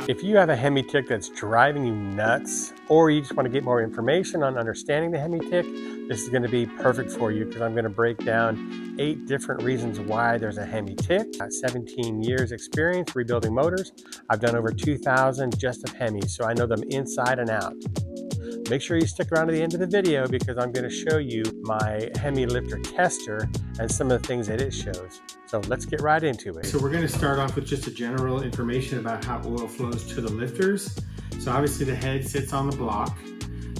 If you have a Hemi Tick that's driving you nuts, or you just want to get more information on understanding the Hemi Tick, this is going to be perfect for you because I'm going to break down 8 different reasons why there's a Hemi Tick. 17 years experience rebuilding motors. I've done over 2,000 just of Hemis, so I know them inside and out. Make sure you stick around to the end of the video because I'm going to show you my Hemi Lifter tester and some of the things that it shows. So let's get right into it. So we're going to start off with just a general information about how oil flows to the lifters. So obviously the head sits on the block.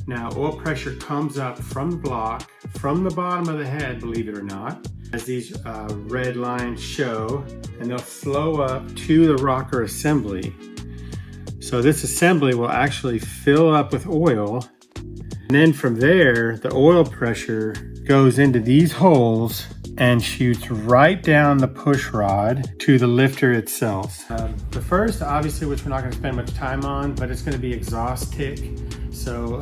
Now oil pressure comes up from the block, from the bottom of the head, believe it or not, as these red lines show, and they'll flow up to the rocker assembly. So this assembly will actually fill up with oil, and then from there the oil pressure goes into these holes and shoots right down the push rod to the lifter itself. The first, obviously, which we're not going to spend much time on, but it's going to be exhaust tick. So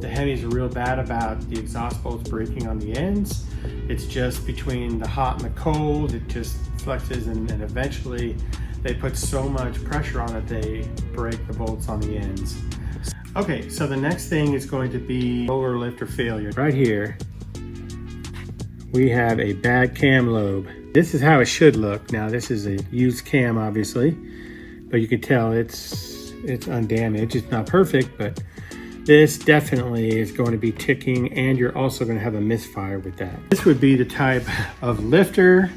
the Hemis are real bad about the exhaust bolts breaking on the ends. It's just between the hot and the cold, it just flexes, and eventually they put so much pressure on it they break the bolts on the ends. Okay, so the next thing is going to be roller lifter failure. Right here we have a bad cam lobe. This is how it should look. Now this is a used cam, obviously, but you can tell it's undamaged. It's not perfect, but this definitely is going to be ticking, and you're also going to have a misfire with that. This would be the type of lifter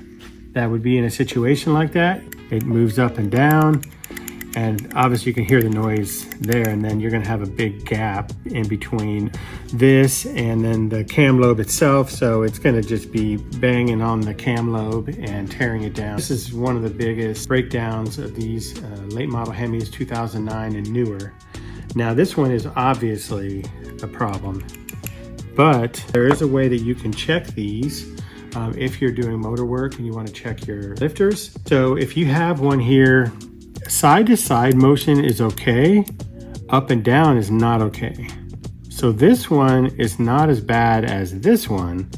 that would be in a situation like that. It moves up and down, and obviously you can hear the noise there, and then you're going to have a big gap in between this and then the cam lobe itself, so it's going to just be banging on the cam lobe and tearing it down. This is one of the biggest breakdowns of these late model Hemis, 2009 and newer. Now this one is obviously a problem, but there is a way that you can check these if you're doing motor work and you want to check your lifters. So if you have one here, side to side motion is okay, up and down is not okay. So this one is not as bad as this one,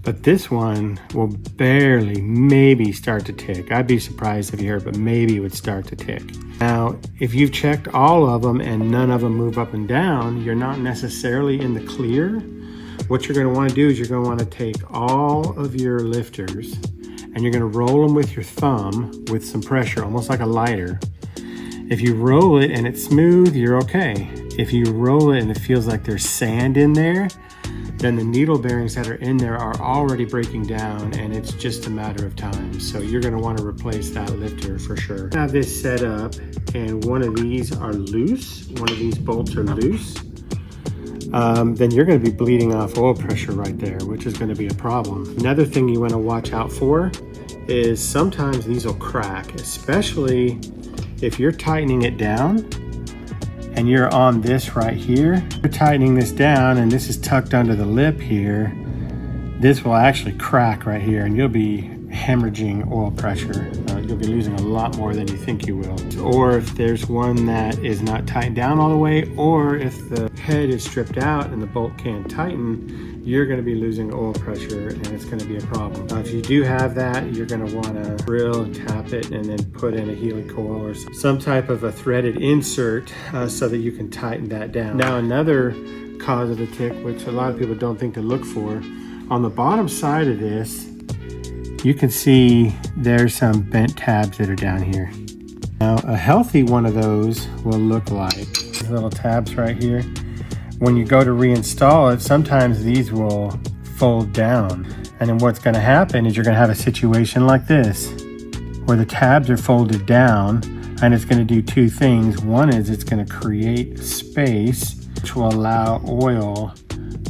but this one will barely maybe start to tick. I'd be surprised if you heard, but maybe it would start to tick. Now, if you've checked all of them and none of them move up and down, you're not necessarily in the clear. What you're going to want to do is you're going to want to take all of your lifters and you're going to roll them with your thumb with some pressure, almost like a lighter. If you roll it and it's smooth, you're okay. If you roll it and it feels like there's sand in there, then the needle bearings that are in there are already breaking down, and it's just a matter of time. So you're going to want to replace that lifter for sure. I have this set up and one of these are loose, one of these bolts are loose. Then you're going to be bleeding off oil pressure right there, which is going to be a problem. Another thing you want to watch out for is sometimes these will crack, especially if you're tightening it down and you're on this right here. You're tightening this down and this is tucked under the lip here. This will actually crack right here and you'll be hemorrhaging oil pressure. You'll be losing a lot more than you think you will. Or if there's one that is not tightened down all the way, or if the head is stripped out and the bolt can't tighten, you're going to be losing oil pressure and it's going to be a problem. If you do have that, you're going to want to drill, tap it, and then put in a helicoil or some type of a threaded insert so that you can tighten that down. Now another cause of the tick, which a lot of people don't think to look for, on the bottom side of this, you can see there's some bent tabs that are down here. Now a healthy one of those will look like these little tabs right here. When you go to reinstall it, sometimes these will fold down. And then what's going to happen is you're going to have a situation like this, where the tabs are folded down, and it's going to do two things. One is it's going to create space, which will allow oil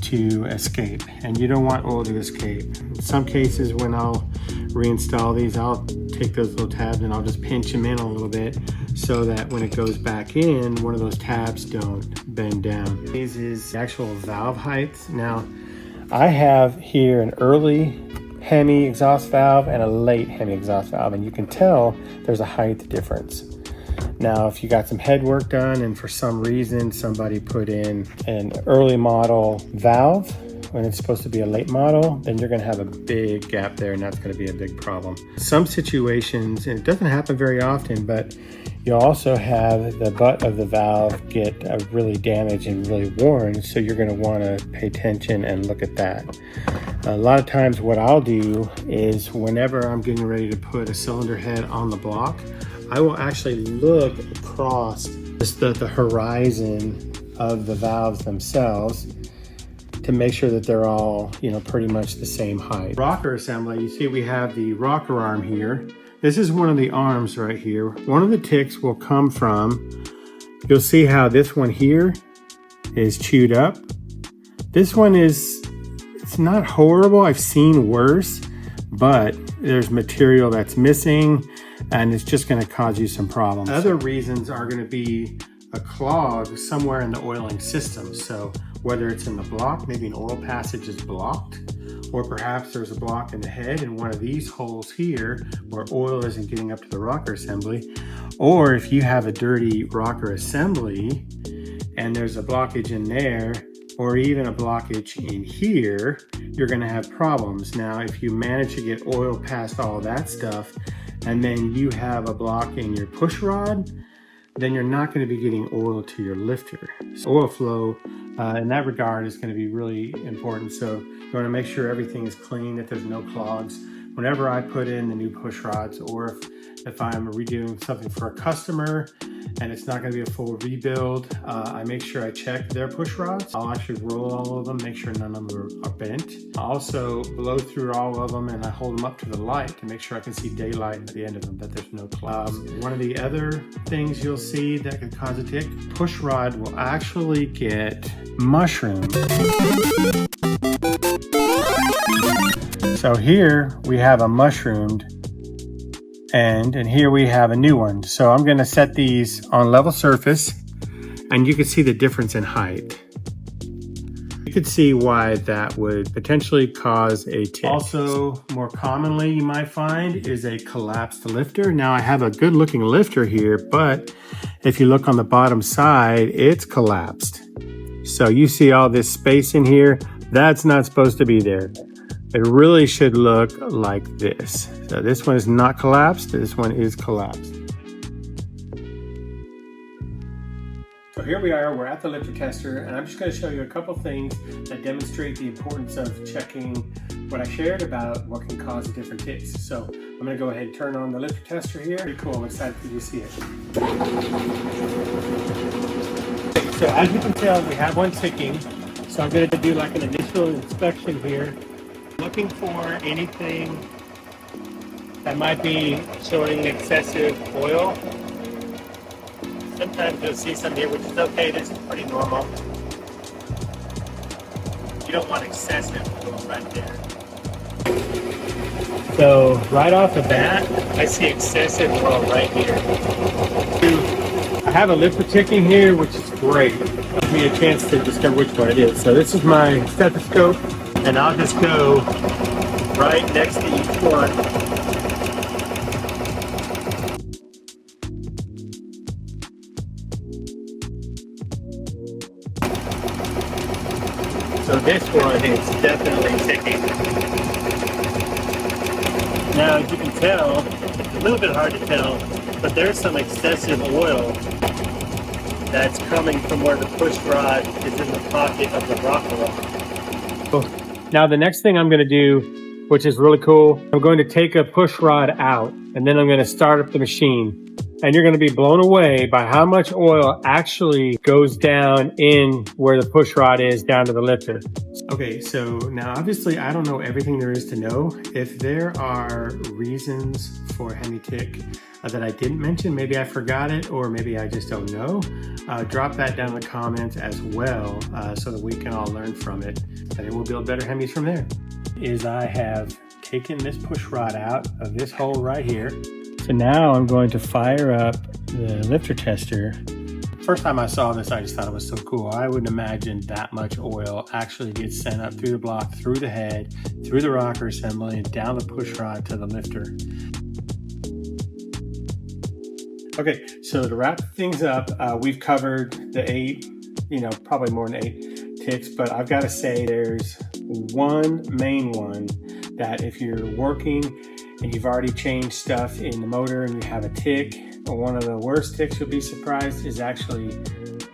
to escape, and you don't want oil to escape. In some cases, when I'll reinstall these, I'll take those little tabs and I'll just pinch them in a little bit so that when it goes back in, one of those tabs don't bend down. This is the actual valve height. Now, I have here an early Hemi exhaust valve and a late Hemi exhaust valve, and you can tell there's a height difference. Now, if you got some head work done and for some reason somebody put in an early model valve when it's supposed to be a late model, then you're going to have a big gap there, and that's going to be a big problem. Some situations, and it doesn't happen very often, but You'll also have the butt of the valve get really damaged and really worn, so you're going to want to pay attention and look at that. A lot of times what I'll do is whenever I'm getting ready to put a cylinder head on the block, I will actually look across the horizon of the valves themselves to make sure that they're all, pretty much the same height. Rocker assembly, you see we have the rocker arm here. This is one of the arms right here. One of the ticks will come from, you'll see how this one here is chewed up. This one it's not horrible. I've seen worse, but there's material that's missing and it's just gonna cause you some problems. Other reasons are gonna be a clog somewhere in the oiling system. So whether it's in the block, maybe an oil passage is blocked, or perhaps there's a block in the head in one of these holes here where oil isn't getting up to the rocker assembly. Or if you have a dirty rocker assembly and there's a blockage in there, or even a blockage in here, you're gonna have problems. Now, if you manage to get oil past all that stuff, and then you have a block in your push rod, then you're not going to be getting oil to your lifter. So oil flow in that regard is going to be really important. So you want to make sure everything is clean, that there's no clogs. Whenever I put in the new push rods, or if I'm redoing something for a customer and it's not going to be a full rebuild, I make sure I check their push rods. I'll actually roll all of them, make sure none of them are bent. I also blow through all of them and I hold them up to the light to make sure I can see daylight at the end of them, that there's no clouds. One of the other things you'll see that could cause a tick, push rod will actually get mushroomed. So here we have a mushroomed end, and here we have a new one. So I'm going to set these on level surface, and you can see the difference in height. You could see why that would potentially cause a tick. Also, more commonly you might find is a collapsed lifter. Now I have a good looking lifter here, but if you look on the bottom side, it's collapsed. So you see all this space in here, that's not supposed to be there. It really should look like this. So this one is not collapsed, this one is collapsed. So here we are, we're at the lifter tester, and I'm just going to show you a couple things that demonstrate the importance of checking what I shared about what can cause different ticks. So I'm going to go ahead and turn on the lifter tester here. Pretty cool, I'm excited for you to see it. So as you can tell, we have one ticking. So I'm going to do like an initial inspection here, looking for anything that might be showing excessive oil. Sometimes you'll see some here, which is okay. This is pretty normal. You don't want excessive oil right there. So right off the bat, I see excessive oil right here. I have a lifter ticking here, which is great. It gives me a chance to discover which one it is. So this is my stethoscope, and I'll just go right next to each one. So this one is definitely ticking. Now, as you can tell, it's a little bit hard to tell, but there's some excessive oil that's coming from where the push rod is in the pocket of the rocker rod. Now, the next thing I'm going to do, which is really cool, I'm going to take a push rod out, and then I'm going to start up the machine. And you're going to be blown away by how much oil actually goes down in where the push rod is down to the lifter. Okay, so now obviously I don't know everything there is to know. If there are reasons for Hemi Tick that I didn't mention, maybe I forgot it, or maybe I just don't know, drop that down in the comments as well, so that we can all learn from it, and then we'll build better Hemis from there. I have taken this push rod out of this hole right here. So now I'm going to fire up the lifter tester. First time I saw this, I just thought it was so cool. I wouldn't imagine that much oil actually gets sent up through the block, through the head, through the rocker assembly, and down the push rod to the lifter. Okay, so to wrap things up, we've covered the 8, probably more than 8 ticks, but I've got to say there's one main one that if you're working and you've already changed stuff in the motor and you have a tick, one of the worst ticks, you'll be surprised, is actually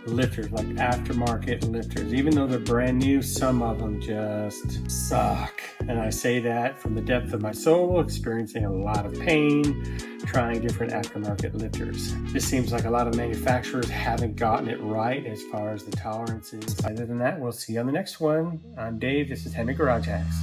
lifters, like aftermarket lifters. Even though they're brand new, some of them just suck. And I say that from the depth of my soul, experiencing a lot of pain, trying different aftermarket lifters. This seems like a lot of manufacturers haven't gotten it right as far as the tolerances. Other than that, we'll see you on the next one. I'm Dave, this is Hemi Garage Hacks.